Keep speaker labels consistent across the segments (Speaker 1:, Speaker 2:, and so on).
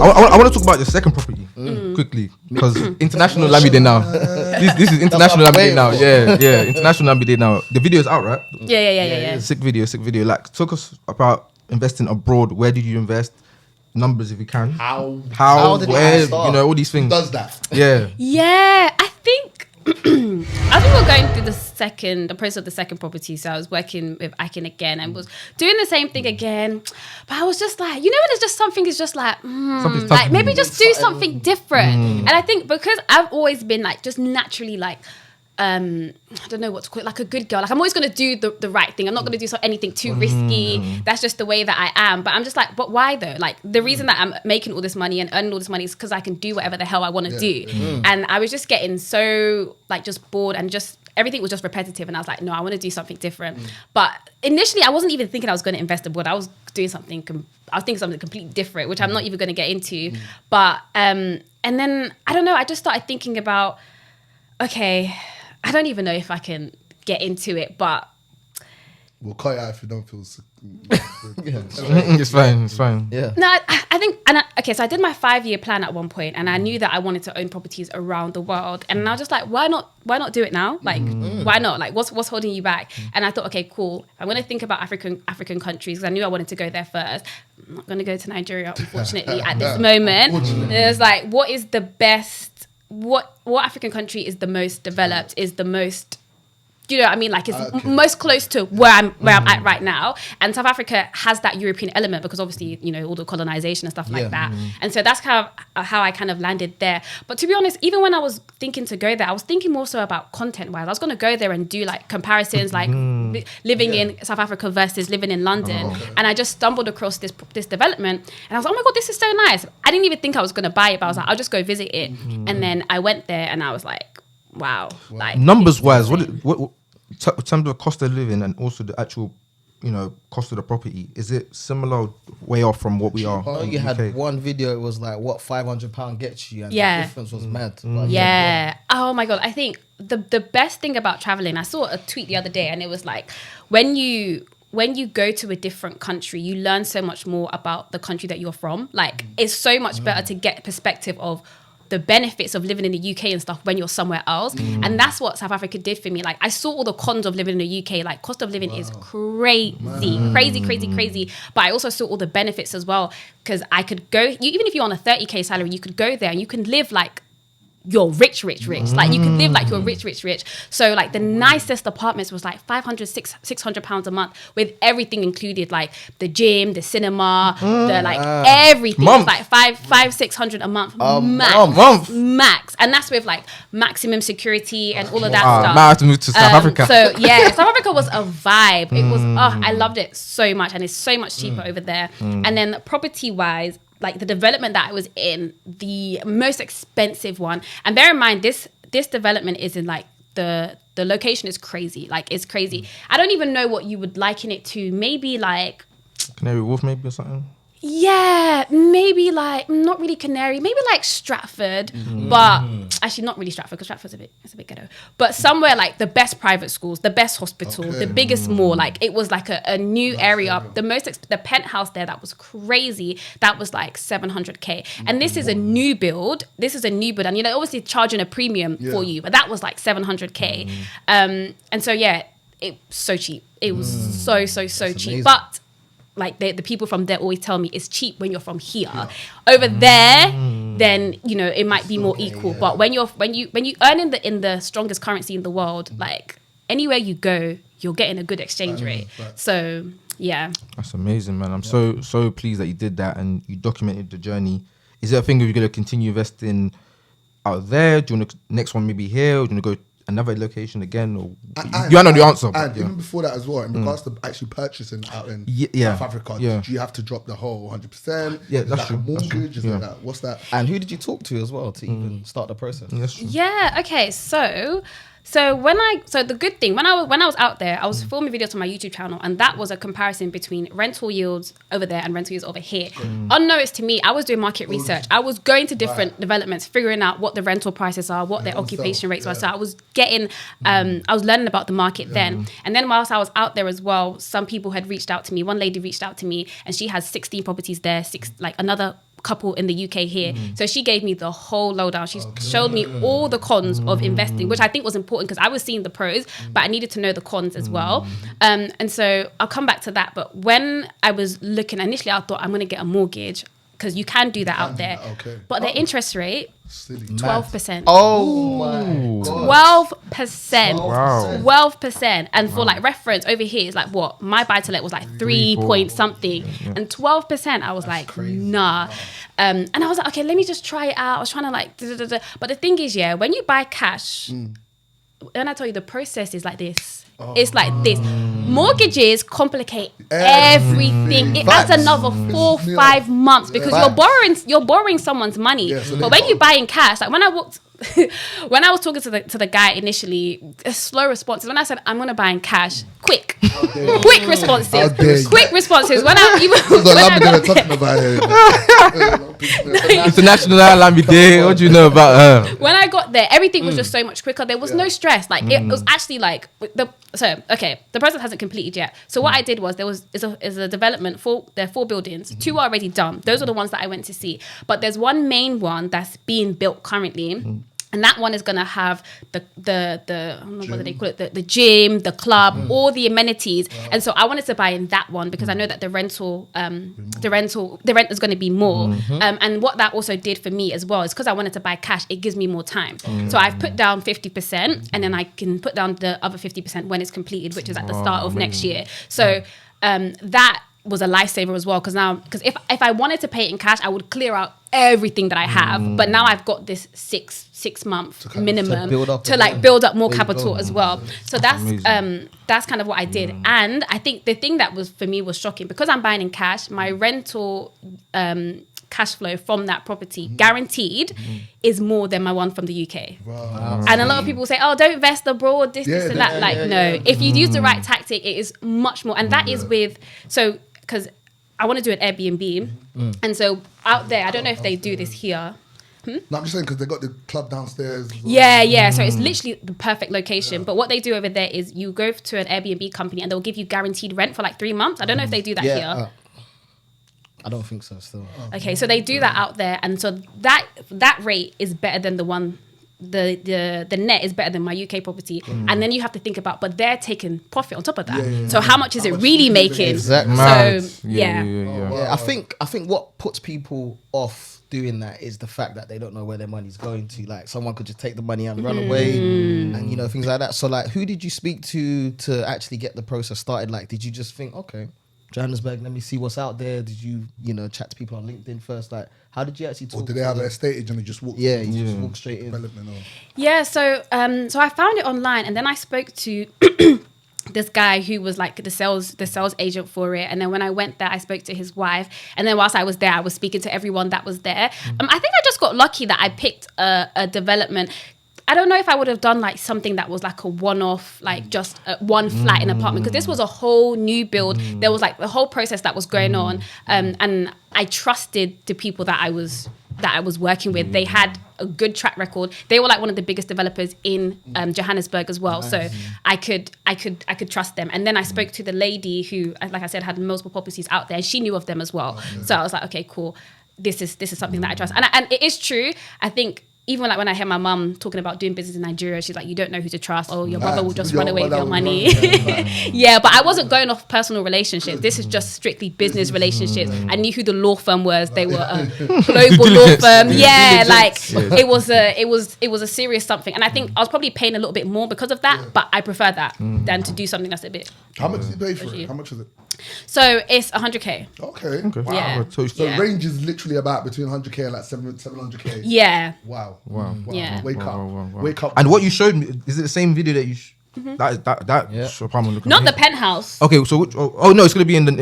Speaker 1: I want to talk about your second property quickly because international Lamide now. This is international Lamide now. Yeah, international Lamide now. The video is out, right?
Speaker 2: Yeah.
Speaker 1: Sick video. Like, talk us about investing abroad. Where did you invest? Numbers, if you can.
Speaker 3: How did
Speaker 1: where,
Speaker 3: it start?
Speaker 1: you know, all these things.
Speaker 3: Who does that?
Speaker 2: Yeah, I think as we were going through the process of the second property, so I was working with Akin again and was doing the same thing again. But I was just like, you know, when it's just something is just like, like maybe just do something different. And I think because I've always been like just naturally like, I don't know what to call it, like a good girl. Like I'm always going to do the right thing. I'm not going to do anything too risky. That's just the way that I am. But I'm just like, but why though? Like the reason that I'm making all this money and earning all this money is because I can do whatever the hell I want to do. And I was just getting so like just bored and just everything was just repetitive. And I was like, no, I want to do something different. But initially I wasn't even thinking I was going to invest abroad. I was doing something, I was thinking something completely different, which I'm not even going to get into. But, and then I don't know, I just started thinking about, okay, I don't even know if I can get into it, but
Speaker 3: We'll cut it out if you don't feel sick.
Speaker 1: It's fine.
Speaker 2: Yeah. No, I think, okay, so I did my 5-year plan at one point, and I knew that I wanted to own properties around the world, and I was just like, why not do it now? Like, why not? Like, what's holding you back? And I thought, okay, cool. I'm going to think about African countries, because I knew I wanted to go there first. I'm not going to go to Nigeria, unfortunately, at this moment. It was like, what is the best? What African country is the most developed? Is the most, you know what I mean? Like it's most close to where I'm at right now. And South Africa has that European element because obviously, you know, all the colonization and stuff like that. And so that's how I kind of landed there. But to be honest, even when I was thinking to go there, I was thinking more so about content wise. I was going to go there and do like comparisons, like living in South Africa versus living in London. And I just stumbled across this development and I was like, oh my God, this is so nice. I didn't even think I was going to buy it, but I was like, I'll just go visit it. And then I went there and I was like, wow. Like
Speaker 1: numbers wise, what in terms of the cost of living and also the actual, you know, cost of the property, is it similar, way off from what we are?
Speaker 4: Oh, you had one video, it was like what £500 gets you, and the difference was mad.
Speaker 2: Oh my God, I think the best thing about traveling, I saw a tweet the other day and it was like, when you go to a different country, you learn so much more about the country that you're from. Like it's so much better to get perspective of the benefits of living in the UK and stuff when you're somewhere else. And that's what South Africa did for me. Like I saw all the cons of living in the UK. Like cost of living is crazy. But I also saw all the benefits as well, because I could go, even if you're on a 30k salary, you could go there and you can live like you're rich. Like you could live like you're rich. So like the nicest apartments was like £600 a month with everything included, like the gym, the cinema, the like everything. It was like $500-600 a month max. And that's with like maximum security and all of that stuff.
Speaker 1: I have to move to South Africa.
Speaker 2: So yeah, South Africa was a vibe. It was, I loved it so much, and it's so much cheaper over there. And then property wise, like the development that I was in, the most expensive one, and bear in mind this development is in like the location is crazy, like it's crazy. I don't even know what you would liken it to. Maybe like
Speaker 1: Canary Wharf, maybe, or something.
Speaker 2: Yeah, maybe like not really Canary, maybe like Stratford, but actually not really Stratford because Stratford's a bit ghetto. But somewhere like the best private schools, the best hospital, the biggest mall. Like it was like a new area. The penthouse there that was crazy. That was like 700k, and this is a new build. And you know, obviously charging a premium for you, but that was like 700k. And so yeah, it was so cheap. It was so cheap,
Speaker 4: amazing.
Speaker 2: but. Like the people from there always tell me it's cheap when you're from here. Over there, then you know it might be more equal. But when you earn in the strongest currency in the world, like anywhere you go, you're getting a good exchange rate. So yeah,
Speaker 1: that's amazing, man. I'm so pleased that you did that and you documented the journey. Is it a thing you're going to continue investing out there? Do you want to next one maybe here? Or do you want to go another location again, or you know the answer?
Speaker 3: And even before that as well, in regards to actually purchasing out in South Africa, do you have to drop the whole 100%?
Speaker 1: Yeah, that's
Speaker 3: like
Speaker 1: true.
Speaker 3: a mortgage? Is it that? What's that?
Speaker 4: And who did you talk to as well to even start the process?
Speaker 2: Yeah, okay, so the good thing when I was out there, I was filming videos on my YouTube channel, and that was a comparison between rental yields over there and rental yields over here. Unnoticed to me, I was doing market research. I was going to different developments, figuring out what the rental prices are, what their occupation rates were. So I was getting, I was learning about the market then. And then whilst I was out there as well, some people had reached out to me. One lady reached out to me, and she has 16 properties there, another couple in the UK here. So she gave me the whole lowdown. She showed me all the cons of investing, which I think was important because I was seeing the pros, but I needed to know the cons as well. And so I'll come back to that. But when I was looking, initially I thought I'm going to get a mortgage because you can do that out there. But the interest rate, 12%.
Speaker 4: Oh my
Speaker 2: God. 12%.
Speaker 1: Wow.
Speaker 2: 12%. And for like reference, over here, it's like what? My buy-to-let was like 3 point something. And 12%, I was That's like, crazy. Nah. And I was like, okay, let me just try it out. I was trying to like, But the thing is, when you buy cash, when I tell you the process is like this. It's like this. Mortgages complicate everything. It adds another 4-5 months because you're borrowing someone's money. But when you buy in cash, like when I was talking to the guy initially, a slow response. When I said I'm gonna buy in cash, quick responses. When I
Speaker 3: talking about
Speaker 1: International Lamide. What do you know about her?
Speaker 2: When I got there, everything was just so much quicker. There was no stress. Like it was actually like the process hasn't completed yet. So what I did was is a development there are 4 buildings. 2 are already done. Those are the ones that I went to see. But there's one main one that's being built currently. And that one is going to have the I don't know what they call it, the gym, the club, all the amenities. Wow. And so I wanted to buy in that one because I know that the rent is going to be more. And what that also did for me as well is because I wanted to buy cash, it gives me more time. So I've put down 50% and then I can put down the other 50% when it's completed, which is at the start of next year. So that was a lifesaver as well because if I wanted to pay it in cash, I would clear out everything that I have. But now I've got this six month minimum to build up more capital as well. So that's kind of what I did. And I think the thing that was for me was shocking because I'm buying in cash. My rental cash flow from that property guaranteed is more than my one from the UK. Wow. And a lot of people say, oh, don't invest abroad, this and that. If you use the right tactic, it is much more. And that is because I want to do an Airbnb. And so out there, I don't know if they do this here.
Speaker 3: No, I'm just saying because they got the club downstairs.
Speaker 2: Yeah. So it's literally the perfect location. But what they do over there is you go to an Airbnb company and they'll give you guaranteed rent for like 3 months. I don't know if they do that here.
Speaker 4: I don't think so still.
Speaker 2: Okay, so they do that out there. And so that rate is better than the one... The net is better than my UK property, and then you have to think about, but they're taking profit on top of that. So how much is it really making?
Speaker 4: Exactly.
Speaker 2: So
Speaker 4: I think what puts people off doing that is the fact that they don't know where their money's going to. Like someone could just take the money and run away, and things like that. So like, who did you speak to actually get the process started? Like, did you just think, okay, Johannesburg, let me see what's out there? Did you chat to people on LinkedIn first? Like, how did you actually talk?
Speaker 3: Or did they have an estate agent and just walk?
Speaker 4: Yeah, you just walk straight in.
Speaker 2: So I found it online, and then I spoke to this guy who was like the sales agent for it. And then when I went there, I spoke to his wife. And then whilst I was there, I was speaking to everyone that was there. I think I just got lucky that I picked a development. I don't know if I would have done like something that was like a one-off, like just one flat in an apartment, because this was a whole new build. There was like the whole process that was going on, and I trusted the people that I was working with. They had a good track record. They were like one of the biggest developers in Johannesburg as well, so I could trust them. And then I spoke to the lady who, like I said, had multiple properties out there, and she knew of them as well. So I was like, okay, cool. This is something that I trust, and it is true. I think. Even like when I hear my mum talking about doing business in Nigeria, she's like, you don't know who to trust. Oh, your brother will just run away with your money. Yeah, but I wasn't going off personal relationships. This is just strictly business relationships. I knew who the law firm was. They were a global law firm. Yeah, like it was a serious something. And I think I was probably paying a little bit more because of that, but I prefer that than to do something that's a bit.
Speaker 3: How much did you pay for it? How much is it?
Speaker 2: So it's 100k.
Speaker 3: Okay.
Speaker 2: Wow. Yeah.
Speaker 3: So the range is literally about between 100k and like 700k.
Speaker 2: Yeah.
Speaker 3: Wow.
Speaker 2: Yeah.
Speaker 3: Wake up.
Speaker 1: And what you showed me, is it the same video that you? That apartment.
Speaker 2: Not the penthouse.
Speaker 1: Okay, so which? Oh no, it's gonna be in the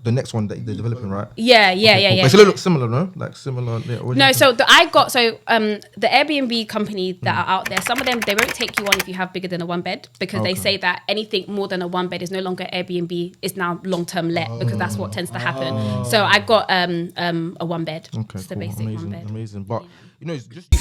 Speaker 1: next one that they're developing, right?
Speaker 2: Yeah.
Speaker 1: But it's gonna look similar, no? Like similar.
Speaker 2: No, so the Airbnb company that are out there, some of them they won't take you on if you have bigger than a 1 bed, because they say that anything more than a 1 bed is no longer Airbnb, it's now long term let, because that's what tends to happen. So I got a 1 bed.
Speaker 1: Okay,
Speaker 2: just a basic 1 bed.
Speaker 1: Amazing, but it's just.